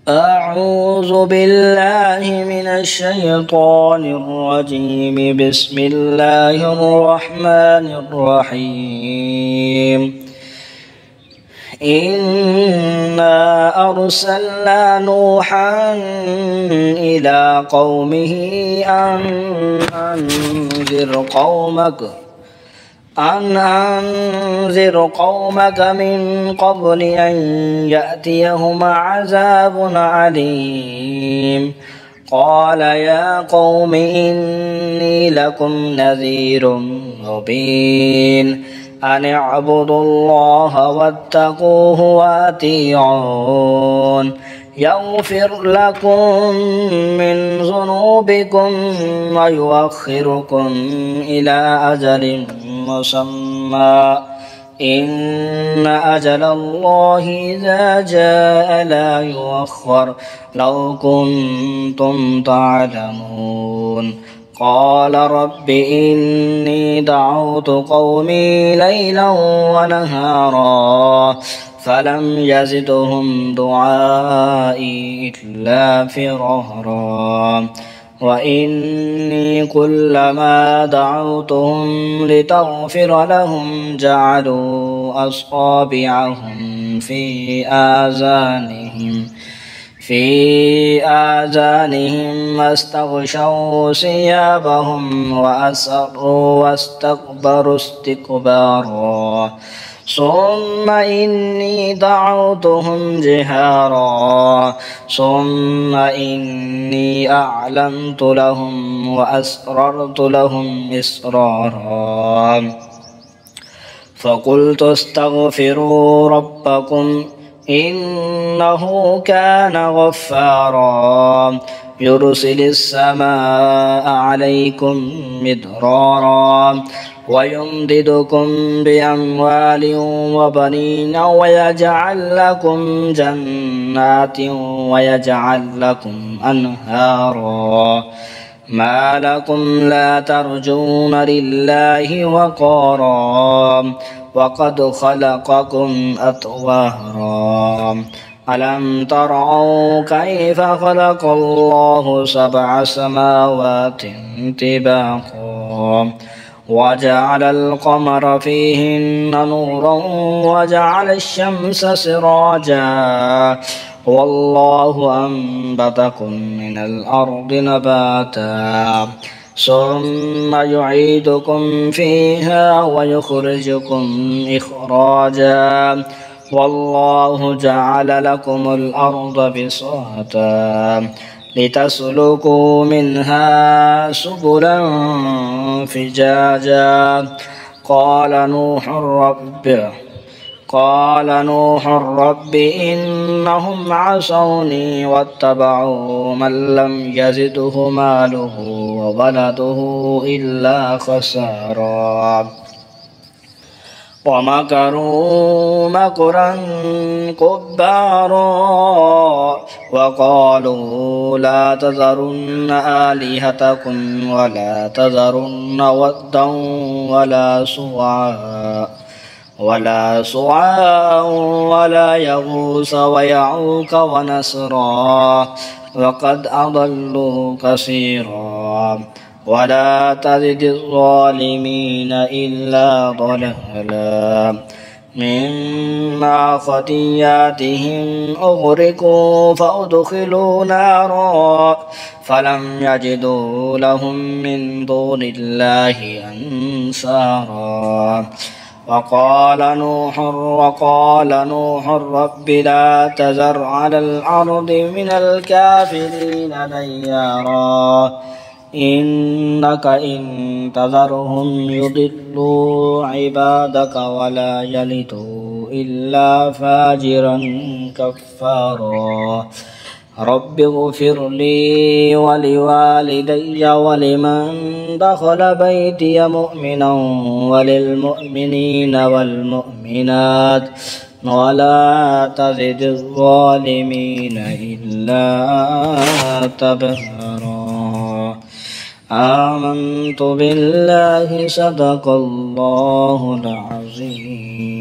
أعوذ بالله من الشيطان الرجيم. بسم الله الرحمن الرحيم. إنا أرسلنا نوحا إلى قومه أن أنذر قومك من قبل أن يأتيهم عذاب عليم. قال يا قوم إني لكم نذير مبين أن اعبدوا الله واتقوه وأطيعون يغفر لكم من ذنوبكم ويؤخركم إلى أجل مسمى إن أجل الله إذا جاء لا يؤخر لو كنتم تعلمون. قال رب إني دعوت قومي ليلا ونهارا فلم يزدهم دعائي إلا فرارا وإني كلما دعوتهم لتغفر لهم جعلوا أصابعهم في آذانهم واستغشوا ثيابهم وأسروا واستكبروا استكبارا ثم إني دعوتهم جهارا ثم إني أعلنت لهم وأسررت لهم إسرارا فقلت استغفروا ربكم إنه كان غفارا يرسل السماء عليكم مدرارا ويمددكم بأموال وبنين ويجعل لكم جنات ويجعل لكم أنهارا ما لكم لا ترجون لله وقارا وقد خلقكم أطوارا ألم تروا كيف خلق الله 7 سماوات طباقا وجعل القمر فيهن نورا وجعل الشمس سراجا والله أنبتكم من الأرض نباتا ثم يعيدكم فيها ويخرجكم إخراجا والله جعل لكم الأرض بساطا لتسلكوا منها سبلا فجاجا قال نوح رب إنهم عصوني واتبعوا من لم يزده ماله وولده إلا خسارا ومكروا مكرا كبارا وقالوا لا تذرن آلهتكم ولا تذرن ودا ولا سواعا ولا يغوث ويعوق ونسرا وقد أضلوا كثيرا ولا تزد الظالمين إلا ضلالا مما خطياتهم أغرقوا فأدخلوا نارا فلم يجدوا لهم من دون الله أنصارا وقال نوح رب لا تذر على الأرض من الكافرين ديارا إنك إن تذرهم يضلوا عبادك ولا يلدوا إلا فاجرا كفارا رب اغفر لي ولوالدي ولمن دخل بيتي مؤمنا وللمؤمنين والمؤمنات ولا تزد الظالمين إلا تبارا آمنت بالله صدق الله العظيم.